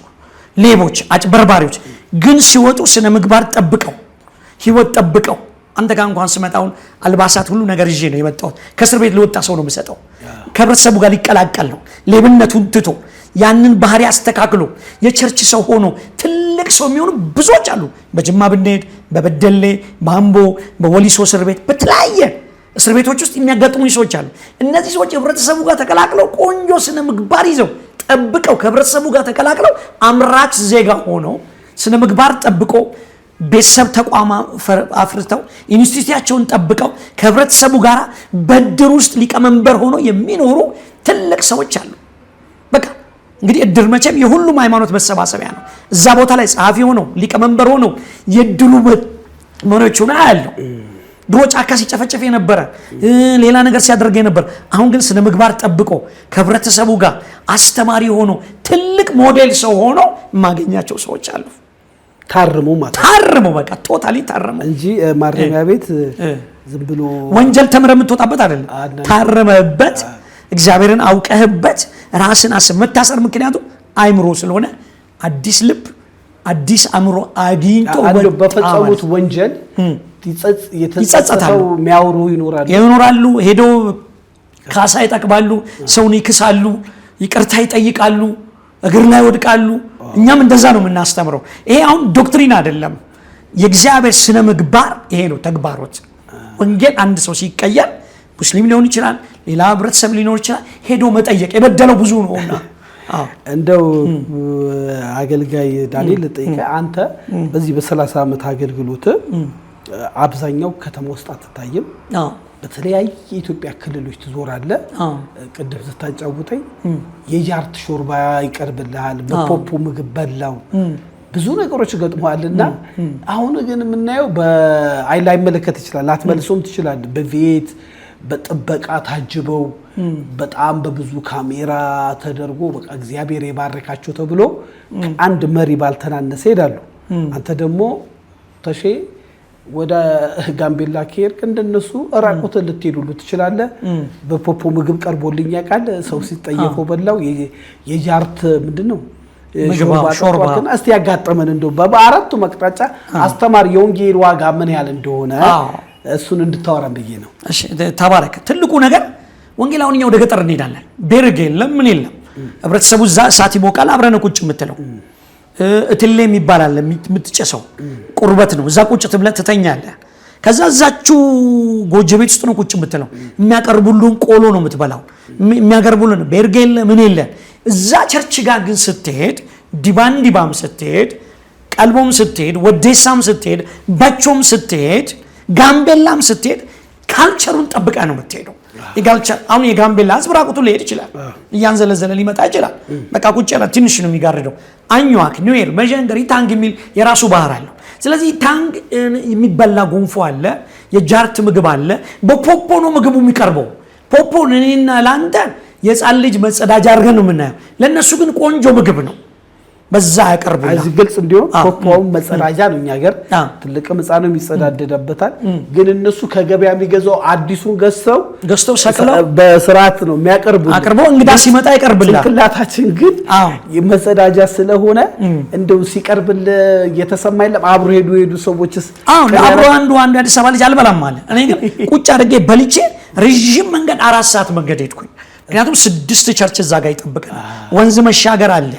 ሌቦች፣ አጭበርባሪዎች ግን ሲወጡ ስነ ምግባር ጠብቀው ህይወት ጠብቀው አንተ ጋር እንኳን ስመጣውን አልባሳት ሁሉ ነገር ይዤ ነው የመጣሁት። ከእስር ቤት ለወጣ ሰው ነው የምሰጠው። ከህብረተሰቡ ጋር ሊቀላቀል ነው። ሌብነቱን ትቶ ያንን ባህሪ አስተካክሎ የቸርች ሰው ሆኖ ትልቅ ሰው የሚሆኑ ብዙዎች አሉ። በጅማ ብንሄድ፣ በበደሌ፣ በአምቦ፣ በወሊሶ እስር ቤት፣ በተለያየ እስር ቤቶች ውስጥ የሚያጋጥሙኝ ሰዎች አሉ። እነዚህ ሰዎች ህብረተሰቡ ጋር ተቀላቅለው ቆንጆ ስነ ምግባር ይዘው ጠብቀው ከህብረተሰቡ ጋር ተቀላቅለው አምራች ዜጋ ሆነው ስነ ምግባር ጠብቀው ቤተሰብ ተቋም አፍርተው ኢንስቲትዩታቸውን ጠብቀው ከህብረተሰቡ ጋር በእድር ውስጥ ሊቀመንበር ሆነው የሚኖሩ ትልቅ ሰዎች አሉ። በቃ እንግዲህ እድር መቼም የሁሉም ሃይማኖት መሰባሰቢያ ነው። እዛ ቦታ ላይ ጸሐፊ ሆነው ሊቀመንበር ሆነው የእድሩ መሪዎች ሆነው ያለው ድሮ ጫካ ሲጨፈጨፍ የነበረ ሌላ ነገር ሲያደርግ የነበረ አሁን ግን ስነ ምግባር ጠብቆ ከህብረተሰቡ ጋር አስተማሪ ሆኖ ትልቅ ሞዴል ሰው ሆኖ የማገኛቸው ሰዎች አሉ። ታርሙ ማለት ታርሙ በቃ ቶታሊ ታርሙ እንጂ ማረሚያ ቤት ዝም ብሎ ወንጀል ተምረህ የምትወጣበት አይደለም። ታርመህበት እግዚአብሔርን አውቀህበት ራስን መታሰር ምክንያቱም አይምሮ ስለሆነ አዲስ ልብ አዲስ አእምሮ አግኝቶ በፈጸሙት ወንጀል ይጸጸታሉ። የሚያወሩ ይኖራሉ። ሄዶ ካሳ ይጠቅባሉ፣ ሰውን ይክሳሉ፣ ይቅርታ ይጠይቃሉ፣ እግር ላይ ወድቃሉ። እኛም እንደዛ ነው የምናስተምረው። ይሄ አሁን ዶክትሪን አይደለም፣ የእግዚአብሔር ስነ ምግባር ይሄ ነው ተግባሮት። ወንጌል አንድ ሰው ሲቀየር ሙስሊም ሊሆን ይችላል፣ ሌላ ህብረተሰብ ሊኖር ይችላል፣ ሄዶ መጠየቅ የበደለው ብዙ ነውና እንደው አገልጋይ ዳንኤል ጠይቀ አንተ በዚህ በ30 ዓመት አገልግሎት አብዛኛው ከተማ ውስጥ አትታይም። በተለያየ የኢትዮጵያ ክልሎች ትዞራለህ። ቅድም ስታጫውተኝ የጃርት ሾርባ ይቀርብልሃል፣ በፖፖ ምግብ በላው ብዙ ነገሮች ገጥመዋልና አሁን ግን የምናየው በአይ ላይ መለከት ይችላል ላትመልሶም ትችላለህ። በቤት በጥበቃ ታጅበው በጣም በብዙ ካሜራ ተደርጎ በቃ እግዚአብሔር የባረካቸው ተብሎ አንድ መሪ ባልተናነሰ ሄዳሉ። አንተ ደግሞ ተሼ ወደ ጋምቤላ ከሄድክ እንደነሱ ራቁትን ልትሄዱ ትችላለህ። በፖፖ ምግብ ቀርቦልኝ ያውቃል። ሰው ሲጠየፈው በላው የጃርት ምንድነው ሾርባ እስቲ ያጋጠመን እንደው በአራቱ መቅጣጫ አስተማሪ የወንጌል ዋጋ ምን ያህል እንደሆነ እሱን እንድታወራን ብዬ ነው። እሺ ተባረክ። ትልቁ ነገር ወንጌል አሁን እኛ ወደ ገጠር እንሄዳለን። ቤርግ የለም ምን የለም። ህብረተሰቡ እዛ እሳት ይሞቃል፣ አብረን ቁጭ የምትለው እትሌ የሚባል አለ የምትጨሰው ቁርበት ነው። እዛ ቁጭ ብለህ ትተኛለህ። ከዛ እዛችሁ ጎጆ ቤት ውስጥ ነው ቁጭ የምትለው። የሚያቀርቡልን ቆሎ ነው የምትበላው። የሚያቀርቡልን ቤርግ የለ ምን የለ። እዛ ቸርች ጋር ግን ስትሄድ ዲባም ስትሄድ ቀልቦም ስትሄድ ወዴሳም ስትሄድ ባቾም ስትሄድ ጋምቤላም ስትሄድ ካልቸሩን ጠብቀህ ነው የምትሄደው። የጋልቸር አሁን የጋምቤላ ህዝብ ራቁቱን ሊሄድ ይችላል፣ እያንዘለዘለ ሊመጣ ይችላል። በቃ ቁጭ ያለ ትንሽ ነው የሚጋርደው። አኝዋክ ኑዌር መጀንገሪ ታንግ የሚል የራሱ ባህር አለው። ስለዚህ ታንግ የሚበላ ጎንፎ አለ፣ የጃርት ምግብ አለ። በፖፖ ነው ምግቡ የሚቀርበው። ፖፖን እኔና ላንተ የጻን ልጅ መጸዳጃ አድርገን ነው የምናየው። ለእነሱ ግን ቆንጆ ምግብ ነው። በዛ ያቀርቡላ እዚህ ግልጽ እንዲሆን ፖፖው መጸዳጃ ነው። እኛ ሀገር ትልቅ ህፃኑ የሚጸዳደደበታል። ግን እነሱ ከገበያ የሚገዛው አዲሱን ገዝተው ሰቅለው በስርዓት ነው የሚያቀርቡት። አቅርበው እንግዳ ሲመጣ ይቀርብላል። ጭንቅላታችን ግን መጸዳጃ ስለሆነ እንደው ሲቀርብል እየተሰማ የለም። አብሮ ሄዱ ሰዎችስ አብሮ አንዱ አዲስ አበባ ልጅ አልበላም አለ። እኔ ግን ቁጭ አድርጌ በልቼ ረጅም መንገድ 4 ሰዓት መንገድ ሄድኩኝ። ምክንያቱም 6 ቸርች እዛ ጋር ይጠብቀናል። ወንዝ መሻገር አለ፣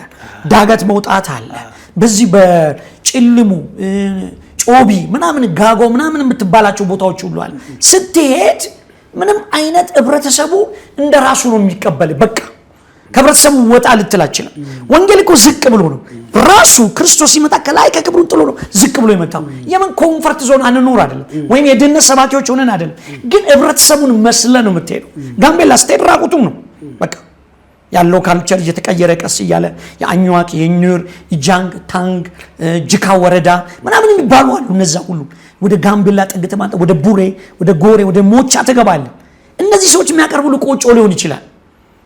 ዳገት መውጣት አለ። በዚህ በጭልሙ ጮቢ ምናምን ጋጎ ምናምን የምትባላቸው ቦታዎች ሁሉ አለ። ስትሄድ ምንም አይነት ህብረተሰቡ እንደ ራሱ ነው የሚቀበል። በቃ ከህብረተሰቡ ወጣ ልትላችላል። ወንጌል እኮ ዝቅ ብሎ ነው ራሱ ክርስቶስ ሲመጣ ከላይ ከክብሩ ጥሎ ነው ዝቅ ብሎ የመጣው። የምን ኮንፈርት ዞን አንኖር አይደለም፣ ወይም የድህነት ሰባኪዎች ሆነን አይደለም። ግን ህብረተሰቡን መስለ ነው የምትሄደው። ጋምቤላ ስትሄድ ራቁቱም ነው በቃ ያለው ካልቸር እየተቀየረ ቀስ እያለ የአኝዋክ የኑር የጃንግ ታንግ ጅካ ወረዳ ምናምን የሚባሉ አሉ። እነዛ ሁሉ ወደ ጋምቤላ ጥግት ማለት ወደ ቡሬ ወደ ጎሬ ወደ ሞቻ ተገባለ። እነዚህ ሰዎች የሚያቀርቡሉ ቆጮ ሊሆን ይችላል።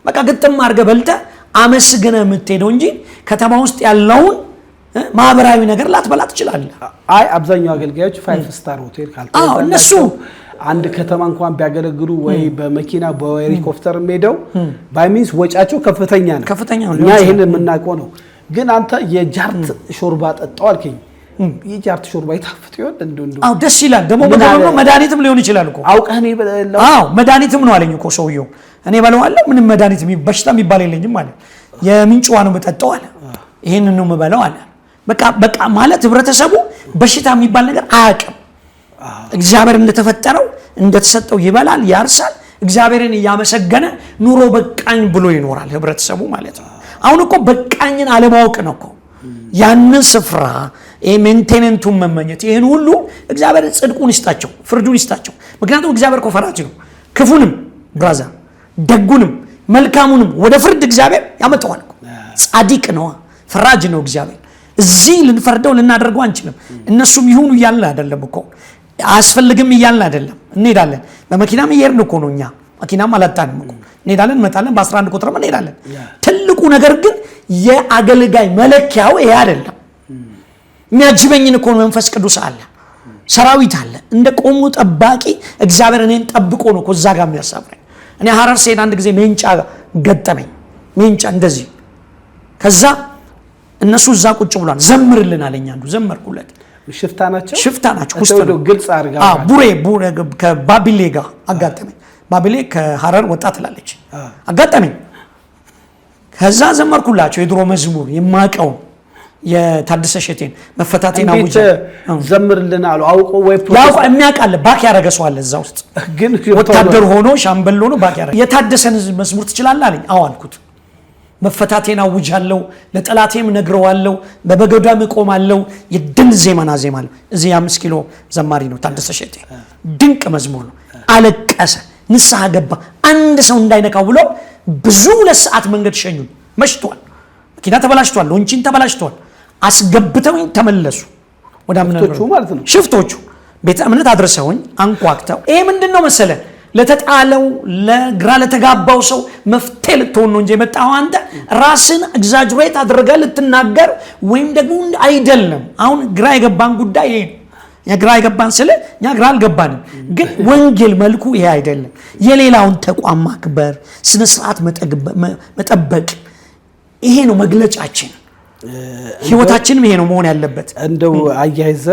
በቃ ግጥም አድርገህ በልተህ አመስግነህ የምትሄደው እንጂ ከተማ ውስጥ ያለውን ማህበራዊ ነገር ላትበላ ትችላለህ። አይ አብዛኛው አገልጋዮች 5 ስታር ሆቴል ካልተው እነሱ አንድ ከተማ እንኳን ቢያገለግሉ ወይ በመኪና በሄሊኮፕተር ሄደው ባይሚንስ ወጫቸው ከፍተኛ ነው። እኛ ይሄን የምናውቀው ነው። ግን አንተ የጃርት ሾርባ ጠጣው አልከኝ። የጃርት ሾርባ ይጣፍጥ ይሆን እንደው ደስ ይላል። ደግሞ በተለምዶ መድኃኒትም ሊሆን ይችላል እኮ አውቀህ ነው በለው። መድኃኒትም ነው አለኝ እኮ ሰውየው። እኔ በለዋለሁ ምንም መድኃኒት በሽታ የሚባል የለኝም ማለት የምንጭ ውሃ ነው የምጠጣው አለ። ይሄንን ነው የምበላው አለ። በቃ ማለት ህብረተሰቡ በሽታ የሚባል ነገር አያውቅም። እግዚአብሔር እንደተፈጠረው እንደተሰጠው ይበላል፣ ያርሳል፣ እግዚአብሔርን እያመሰገነ ኑሮ በቃኝ ብሎ ይኖራል ህብረተሰቡ ማለት ነው። አሁን እኮ በቃኝን አለማወቅ ነው እኮ ያንን ስፍራ ሜንቴነንቱን መመኘት። ይህን ሁሉ እግዚአብሔር ጽድቁን ይስጣቸው፣ ፍርዱን ይስጣቸው። ምክንያቱም እግዚአብሔር እኮ ፈራጅ ነው። ክፉንም ብራዛ ደጉንም መልካሙንም ወደ ፍርድ እግዚአብሔር ያመጣዋል። ጻድቅ ነው፣ ፈራጅ ነው እግዚአብሔር። እዚህ ልንፈርደው ልናደርገው አንችልም። እነሱም ይሁኑ እያልን አይደለም እኮ አያስፈልግም እያልን አይደለም። እንሄዳለን፣ በመኪናም እየሄድን እኮ ነው። እኛ መኪናም አላጣንም እኮ እንሄዳለን፣ እንመጣለን። በ11 ቁጥርም እንሄዳለን። ትልቁ ነገር ግን የአገልጋይ መለኪያው ይሄ አይደለም። የሚያጅበኝን እኮ መንፈስ ቅዱስ አለ፣ ሰራዊት አለ። እንደ ቆሙ ጠባቂ እግዚአብሔር እኔን ጠብቆ ነው እኮ እዛ ጋር የሚያሳፍረኝ። እኔ ሐረር ስሄድ አንድ ጊዜ ሜንጫ ገጠመኝ። ሜንጫ እንደዚህ ከዛ እነሱ እዛ ቁጭ ብሏል። ዘምርልን አለኝ አንዱ። ዘመርኩለት። ሽፍታ ናቸው ውስጥ ነው ግልጽ አድርጋ ቡሬ ከባቢሌ ጋር አጋጠመኝ። ባቢሌ ከሐረር ወጣ ትላለች። አጋጠመኝ። ከዛ ዘመርኩላቸው የድሮ መዝሙር የማቀው የታደሰ ሸቴን መፈታቴን አውጀ ዘምርልን አሉ። አውቆ ወይ ያውቃ የሚያውቃለ ባክ ያረገ ሰው አለ እዛ ውስጥ ግን ወታደር ሆኖ ሻምበል ሆኖ ባክ ያረገ የታደሰን መዝሙር ትችላለህ አለኝ። አዎ አልኩት። መፈታቴን አውጃለሁ፣ ለጠላቴም ነግረዋለሁ፣ በበገዳም እቆማለሁ፣ የድል ዜማና ዜማለሁ። እዚህ 5 ኪሎ ዘማሪ ነው ታደሰ ሸቴ። ድንቅ መዝሙር ነው። አለቀሰ፣ ንስሐ ገባ። አንድ ሰው እንዳይነካው ብሎ ብዙ ለሰዓት መንገድ ሸኙኝ። መሽቷል፣ መኪና ተበላሽቷል፣ ሎንቺን ተበላሽቷል። አስገብተውኝ ተመለሱ። ወደ አምነቶቹ ማለት ነው ሽፍቶቹ ቤተ እምነት አድርሰውኝ አንኳክተው ይሄ ምንድነው መሰለ ለተጣለው ለግራ ለተጋባው ሰው መፍትሄ ልትሆን ነው እንጂ የመጣው አንተ ራስን ኤግዛጀሬት አድርገህ ልትናገር ወይም ደግሞ አይደለም። አሁን ግራ የገባን ጉዳይ ይሄ የግራ የገባን ስለ እኛ ግራ አልገባንም፣ ግን ወንጌል መልኩ ይሄ አይደለም። የሌላውን ተቋም ማክበር፣ ስነ ስርዓት መጠበቅ ይሄ ነው መግለጫችን። ህይወታችንም ይሄ ነው መሆን ያለበት። እንደው አያይዘ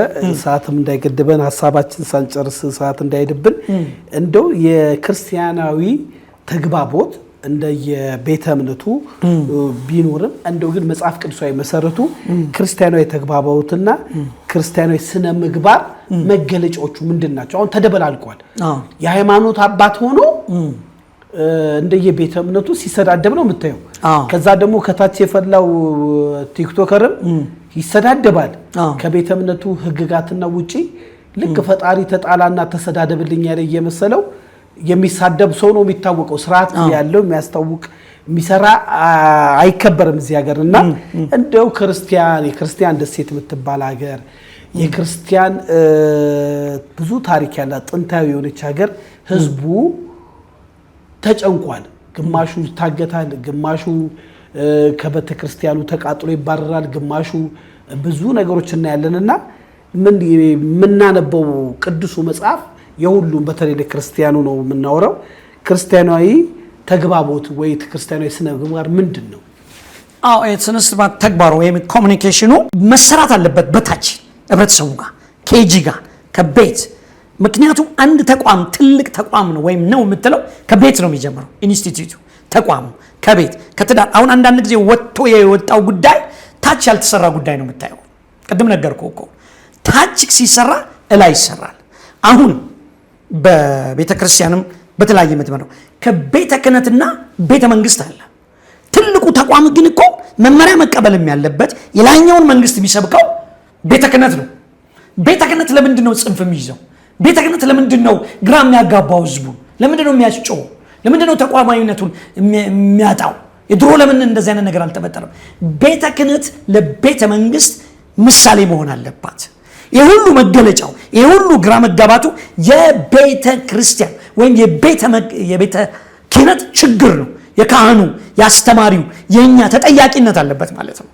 ሰዓትም እንዳይገድበን ሐሳባችን ሳንጨርስ ሰዓት እንዳይደብን እንደው የክርስቲያናዊ ተግባቦት እንደየቤተ እምነቱ ቢኖርም እንደው ግን መጽሐፍ ቅዱሳዊ መሰረቱ ክርስቲያናዊ ተግባቦትና ክርስቲያናዊ ስነ ምግባር መገለጫዎቹ ምንድናቸው? አሁን ተደበላልቋል። የሃይማኖት አባት ሆኖ እንደየቤተ እምነቱ ሲሰዳደብ ነው የምታየው። ከዛ ደግሞ ከታች የፈላው ቲክቶከርም ይሰዳደባል ከቤተ እምነቱ ህግጋትና ውጪ። ልክ ፈጣሪ ተጣላና ተሰዳደብልኝ ያለ እየመሰለው የሚሳደብ ሰው ነው የሚታወቀው። ስርዓት ያለው የሚያስታውቅ የሚሰራ አይከበርም እዚህ ሀገርና እንደው የክርስቲያን ደሴት የምትባል ሀገር የክርስቲያን ብዙ ታሪክ ያላት ጥንታዊ የሆነች ሀገር ህዝቡ ተጨንቋል። ግማሹ ይታገታል፣ ግማሹ ከቤተ ክርስቲያኑ ተቃጥሎ ይባረራል፣ ግማሹ ብዙ ነገሮች እናያለንና ምናነበው ቅዱሱ መጽሐፍ የሁሉም በተለይ ለክርስቲያኑ ነው የምናወራው። ክርስቲያናዊ ተግባቦት ወይ ክርስቲያናዊ ስነ ምግባር ምንድነው? ስነ ስርዓት ተግባሩ ወይም ኮሙኒኬሽኑ መሰራት አለበት በታች ህብረተሰቡ ጋር ኬጂ ጋር ከቤት። ምክንያቱም አንድ ተቋም ትልቅ ተቋም ነው ወይም ነው የምትለው ከቤት ነው የሚጀምረው። ኢንስቲትዩቱ ተቋሙ ከቤት ከትዳር። አሁን አንዳንድ ጊዜ ወጥቶ የወጣው ጉዳይ ታች ያልተሰራ ጉዳይ ነው የምታየው። ቅድም ነገርኩህ እኮ ታች ሲሰራ እላይ ይሰራል። አሁን በቤተ ክርስቲያንም በተለያየ ምትመረው ከቤተ ክህነትና ቤተ መንግስት አለ። ትልቁ ተቋም ግን እኮ መመሪያ መቀበልም ያለበት የላይኛውን መንግስት የሚሰብከው ቤተ ክህነት ነው። ቤተ ክህነት ለምንድን ነው ጽንፍ የሚይዘው? ቤተ ክህነት ለምንድን ነው ግራ የሚያጋባው? ህዝቡ ለምንድን ነው የሚያስጨው? ለምንድን ነው ተቋማዊነቱን የሚያጣው? የድሮ ለምን እንደዚህ አይነት ነገር አልተፈጠረም? ቤተ ክህነት ለቤተ መንግስት ምሳሌ መሆን አለባት። የሁሉ መገለጫው የሁሉ ግራ መጋባቱ የቤተ ክርስቲያን ወይም የቤተ ክህነት ችግር ነው። የካህኑ የአስተማሪው የኛ ተጠያቂነት አለበት ማለት ነው።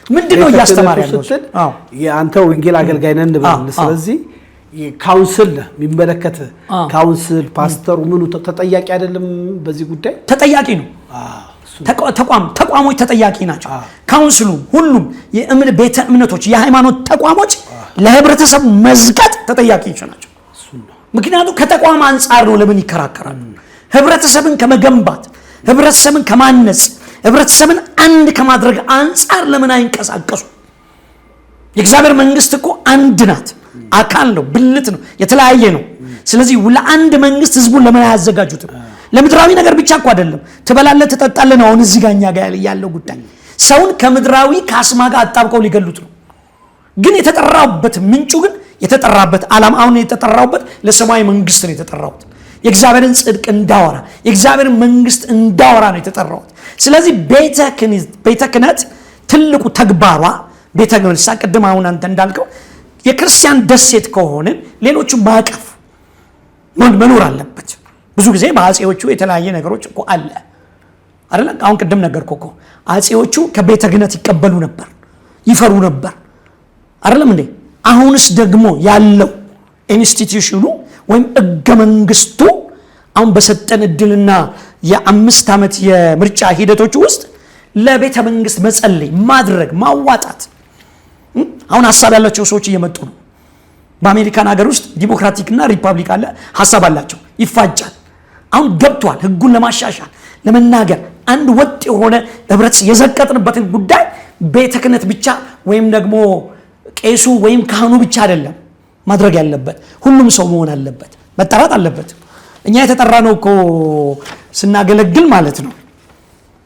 ምንድነው እያስተማረ ያለው? አንተ ወንጌል አገልጋይ ነህ እንበል። ስለዚህ ካውንስል የሚመለከት ካውንስል ፓስተሩ ምኑ ተጠያቂ አይደለም? በዚህ ጉዳይ ተጠያቂ ነው። ተቋሞች ተጠያቂ ናቸው። ካውንስሉ ሁሉም ቤተ እምነቶች የሃይማኖት ተቋሞች ለህብረተሰብ መዝቀጥ ተጠያቂዎች ናቸው። ምክንያቱም ከተቋም አንጻር ነው። ለምን ይከራከራሉ? ህብረተሰብን ከመገንባት ህብረተሰብን ከማነጽ ህብረተሰብን አንድ ከማድረግ አንጻር ለምን አይንቀሳቀሱ? የእግዚአብሔር መንግስት እኮ አንድ ናት፣ አካል ነው፣ ብልት ነው፣ የተለያየ ነው። ስለዚህ ለአንድ መንግስት ህዝቡን ለምን አያዘጋጁትም? ለምድራዊ ነገር ብቻ እኮ አይደለም። ትበላለህ ትጠጣለህ ነው አሁን እዚህ ጋር እኛ ጋር ያለው ጉዳይ። ሰውን ከምድራዊ ካስማ ጋር አጣብቀው ሊገሉት ነው። ግን የተጠራበት ምንጩ ግን የተጠራበት ዓላማ አሁን የተጠራበት ለሰማያዊ መንግስት ነው የተጠራሁት። የእግዚአብሔርን ጽድቅ እንዳወራ የእግዚአብሔርን መንግስት እንዳወራ ነው የተጠራሁት። ስለዚህ ቤተ ክህነት ትልቁ ተግባሯ ቤተ ክህነት ቅድም አሁን አንተ እንዳልከው የክርስቲያን ደሴት ከሆነ ሌሎቹ ማቀፍ መኖር አለበት። ብዙ ጊዜ በአጼዎቹ የተለያየ ነገሮች እኮ አለ አይደል? አሁን ቅድም ነገርኩህ እኮ አጼዎቹ ከቤተ ክህነት ይቀበሉ ነበር፣ ይፈሩ ነበር አይደለም እንዴ? አሁንስ ደግሞ ያለው ኢንስቲትዩሽኑ ወይም ሕገ መንግስቱ አሁን በሰጠን እድልና የ5 ዓመት የምርጫ ሂደቶች ውስጥ ለቤተ መንግስት መጸለይ፣ ማድረግ፣ ማዋጣት አሁን ሐሳብ ያላቸው ሰዎች እየመጡ ነው። በአሜሪካን ሀገር ውስጥ ዲሞክራቲክና ሪፐብሊክ አለ፣ ሐሳብ አላቸው፣ ይፋጫል። አሁን ገብቷል። ህጉን ለማሻሻል ለመናገር አንድ ወጥ የሆነ ህብረት የዘቀጥንበትን ጉዳይ ቤተ ክህነት ብቻ ወይም ደግሞ ቄሱ ወይም ካህኑ ብቻ አይደለም ማድረግ ያለበት፣ ሁሉም ሰው መሆን አለበት፣ መጠራት አለበት። እኛ የተጠራ ነው እኮ ስናገለግል ማለት ነው።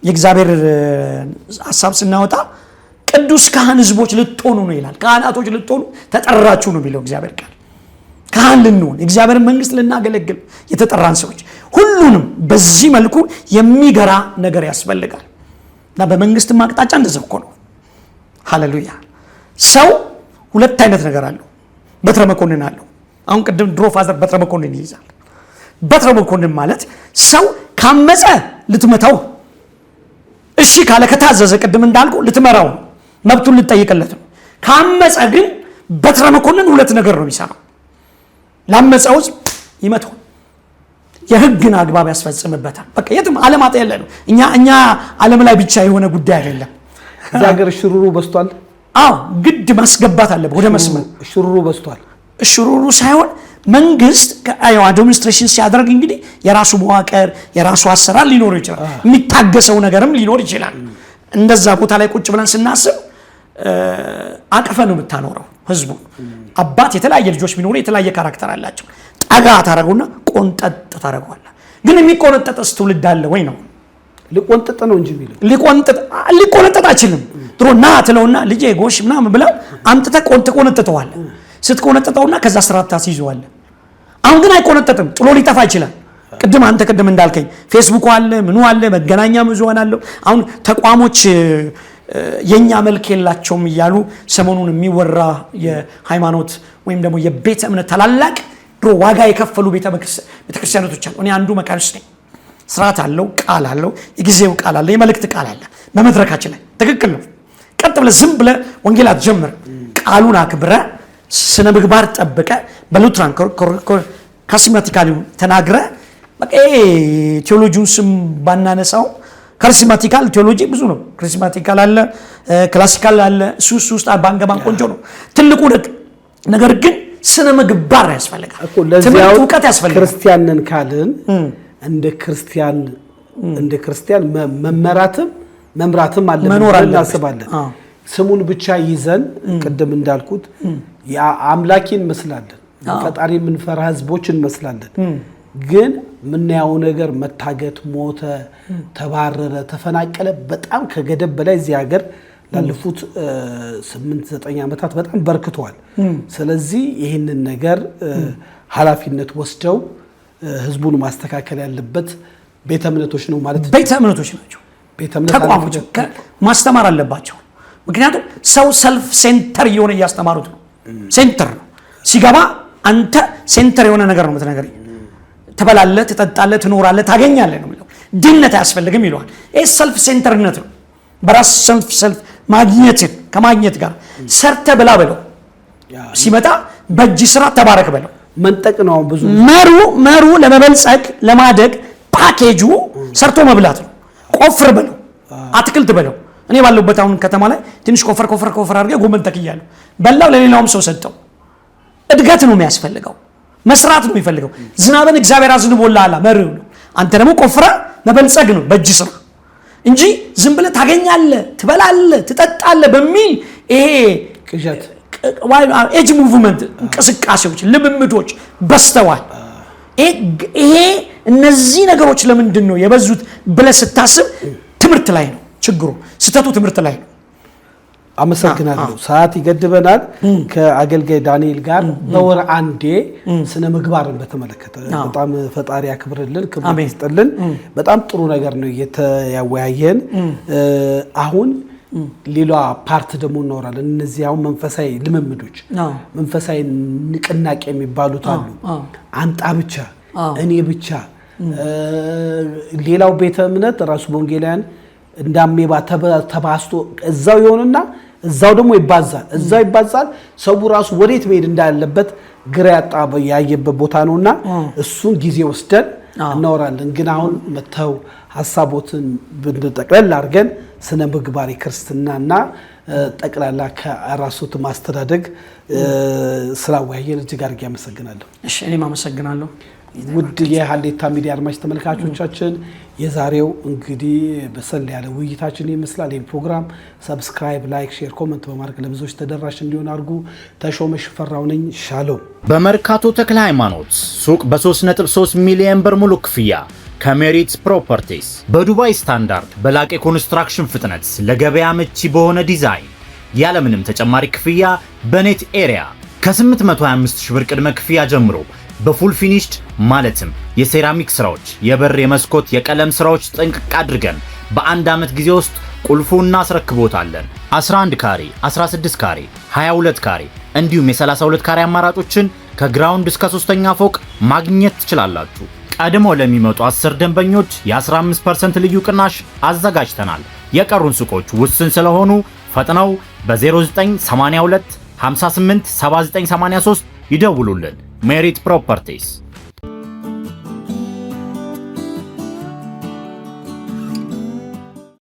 የእግዚአብሔር ሐሳብ ስናወጣ ቅዱስ ካህን ህዝቦች ልትሆኑ ነው ይላል። ካህናቶች ልትሆኑ ተጠራችሁ ነው የሚለው እግዚአብሔር ቃል። ካህን ልንሆን የእግዚአብሔር መንግስት ልናገለግል የተጠራን ሰዎች ሁሉንም በዚህ መልኩ የሚገራ ነገር ያስፈልጋል። እና በመንግስት አቅጣጫ እንደዚያ እኮ ነው። ሃሌሉያ። ሰው ሁለት አይነት ነገር አለው። በትረ መኮንን አለው። አሁን ቅድም ድሮ ፋዘር በትረ መኮንን ይይዛል። በትረ መኮንን ማለት ሰው ካመፀ ልትመታው፣ እሺ ካለ ከታዘዘ ቅድም እንዳልኩ ልትመራው፣ መብቱን ልትጠይቅለት ነው። ካመፀ ግን በትረ መኮንን ሁለት ነገር ነው የሚሰራው። ላመፀው ይመታው፣ የህግን አግባብ ያስፈጽምበታል። በቃ የትም ዓለማት ያለ ነው። እኛ ዓለም ላይ ብቻ የሆነ ጉዳይ አይደለም። እዚህ ሀገር ሽሩሩ በስቷል። አዎ ግድ ማስገባት አለበት ወደ መስመር። ሽሩሩ በስቷል። ሽሩሩ ሳይሆን መንግስት አድሚኒስትሬሽን ሲያደርግ እንግዲህ የራሱ መዋቅር የራሱ አሰራር ሊኖረው ይችላል። የሚታገሰው ነገርም ሊኖር ይችላል። እንደዛ ቦታ ላይ ቁጭ ብለን ስናስብ አቅፈ ነው የምታኖረው ህዝቡ። አባት የተለያየ ልጆች ቢኖሩ የተለያየ ካራክተር አላቸው። ጠጋ ታረጉና ቆንጠጥ ታረጓላ። ግን የሚቆነጠጥስ ትውልድ አለ ወይ ነው? ሊቆንጠጥ ነው እንጂ የሚለው ሊቆነጠጥ አይችልም። ድሮ ና ትለውና ልጄ ጎሽ ምናምን ብለው አምጥተህ ትቆነጥጠዋለህ። ስትቆነጥጠውና ከዛ ስርዓት ታስይዘዋለህ። አሁን ግን አይቆነጠጥም፣ ጥሎ ሊጠፋ ይችላል። አንተ ቅድም እንዳልከኝ ፌስቡክ አለ፣ ምኑ አለ፣ መገናኛ ብዙሃን አለው። አሁን ተቋሞች የኛ መልክ የላቸውም እያሉ ሰሞኑን የሚወራ የሃይማኖት ወይም ደግሞ የቤተ እምነት ታላላቅ ድሮ ዋጋ የከፈሉ ቤተክርስቲያኖች አሉ። እኔ አንዱ መካኒስት ነኝ። ስርዓት አለው፣ ቃል አለው፣ የጊዜው ቃል አለ፣ የመልእክት ቃል አለ። በመድረካችን ላይ ትክክል ነው። ቀጥ ብለህ ዝም ብለህ ወንጌል አትጀምር። ቃሉን አክብረህ ስነ ምግባር ጠብቀህ በሉትራን ካሪስማቲካሊ ተናግረህ በቃ ቴዎሎጂውን ስም ባናነሳው ካሪስማቲካል ቴዎሎጂ ብዙ ነው። ካሪስማቲካል አለ፣ ክላሲካል አለ። እሱ ውስጥ ባንገባን ቆንጆ ነው። ትልቁ ነገር ግን ስነ ምግባር ያስፈልጋል። ትምህርት እውቀት ያስፈልጋል። ክርስቲያንን ካልን እንደ ክርስቲያን መምራትም አለብን እናስባለን። ስሙን ብቻ ይዘን ቅድም እንዳልኩት አምላኪን እንመስላለን፣ ፈጣሪ የምንፈራ ህዝቦች እንመስላለን። ግን ምናየው ነገር መታገት፣ ሞተ፣ ተባረረ፣ ተፈናቀለ በጣም ከገደብ በላይ እዚህ ሀገር ላለፉት 8-9 ዓመታት በጣም በርክቷል። ስለዚህ ይህንን ነገር ኃላፊነት ወስደው ህዝቡን ማስተካከል ያለበት ቤተ እምነቶች ነው ማለት ነው። ቤተ እምነቶች ናቸው። ተቋሞች ማስተማር አለባቸው። ምክንያቱም ሰው ሰልፍ ሴንተር እየሆነ እያስተማሩት ነው። ሴንተር ነው ሲገባ አንተ ሴንተር የሆነ ነገር ነው የምትነግረኝ። ትበላለህ፣ ትጠጣለህ፣ ትኖራለህ፣ ታገኛለህ ነው የሚለው። ድህነት አያስፈልግም ይለዋል። ይህ ሰልፍ ሴንተርነት ነው። በራስ ሰልፍ ማግኘትን ከማግኘት ጋር ሰርተ ብላ በለው። ሲመጣ በእጅ ስራ ተባረክ በለው። መንጠቅ ነው ብዙ መሩ ለመበልጸግ ለማደግ ፓኬጁ ሰርቶ መብላት ነው። ቆፍር በለው፣ አትክልት በለው። እኔ ባለሁበት አሁን ከተማ ላይ ትንሽ ቆፈር አድርገህ ጎመን ተክያለሁ። በላው፣ ለሌላውም ሰው ሰጠው። እድገት ነው የሚያስፈልገው፣ መስራት ነው የሚፈልገው። ዝናብን እግዚአብሔር አዝንቦልሃል፣ መርህ ነው። አንተ ደግሞ ቆፍራ መበልጸግ ነው በእጅ ስራ። እንጂ ዝም ብለህ ታገኛለህ፣ ትበላለህ፣ ትጠጣለህ በሚል ይሄ ቅዠት ኤጅ ሙቭመንት እንቅስቃሴዎች፣ ልምምዶች በስተዋል። ይሄ እነዚህ ነገሮች ለምንድን ነው የበዙት ብለህ ስታስብ ትምህርት ላይ ነው ችግሩ፣ ስህተቱ ትምህርት ላይ ነው። አመሰግናለሁ። ሰዓት ይገድበናል። ከአገልጋይ ዳንኤል ጋር በወር አንዴ ስነ ምግባርን በተመለከተ በጣም ፈጣሪ ያክብርልን፣ ክብር ይስጥልን። በጣም ጥሩ ነገር ነው እየተያወያየን። አሁን ሌላ ፓርት ደግሞ እናወራለን። እነዚህ አሁን መንፈሳዊ ልምምዶች፣ መንፈሳዊ ንቅናቄ የሚባሉት አሉ። አንጣ ብቻ፣ እኔ ብቻ። ሌላው ቤተ እምነት ራሱ ወንጌላውያን እንዳሜባ ተባስቶ እዛው ይሆንና እዛው ደግሞ ይባዛል፣ እዛው ይባዛል። ሰው ራሱ ወዴት መሄድ እንዳለበት ግራ ያየበት ቦታ ነውና እሱን ጊዜ ወስደን እናወራለን። ግን አሁን መተው ሐሳቦትን ብንጠቅለል አድርገን ስነ ምግባር ክርስትናና ጠቅላላ ከራሱት ማስተዳደግ ስላወያየን እጅግ አድርጌ አመሰግናለሁ። እሺ እኔም አመሰግናለሁ። ውድ የሀሌታ ሚዲያ አድማጭ ተመልካቾቻችን የዛሬው እንግዲህ በሰል ያለ ውይይታችን ይመስላል። ይህ ፕሮግራም ሰብስክራይብ፣ ላይክ፣ ሼር፣ ኮመንት በማድረግ ለብዙዎች ተደራሽ እንዲሆን አድርጉ። ተሾመ ሽፈራው ነኝ። ሻሎም። በመርካቶ ተክለ ሃይማኖት ሱቅ በ3.3 ሚሊዮን ብር ሙሉ ክፍያ ከሜሪት ፕሮፐርቲስ በዱባይ ስታንዳርድ በላቀ ኮንስትራክሽን ፍጥነት ለገበያ ምቹ በሆነ ዲዛይን ያለምንም ተጨማሪ ክፍያ በኔት ኤሪያ ከ825 ሺህ ብር ቅድመ ክፍያ ጀምሮ በፉል ፊኒሽድ ማለትም የሴራሚክ ስራዎች፣ የበር፣ የመስኮት፣ የቀለም ስራዎች ጥንቅቅ አድርገን በአንድ ዓመት ጊዜ ውስጥ ቁልፉን እናስረክቦታለን። 11 ካሬ፣ 16 ካሬ፣ 22 ካሬ እንዲሁም የ32 ካሬ አማራጮችን ከግራውንድ እስከ 3ኛ ፎቅ ማግኘት ትችላላችሁ። ቀድሞ ለሚመጡ 10 ደንበኞች የ15% ልዩ ቅናሽ አዘጋጅተናል። የቀሩን ሱቆች ውስን ስለሆኑ ፈጥነው በ0982 58 7983 ይደውሉልን። ሜሪት ፕሮፐርቲስ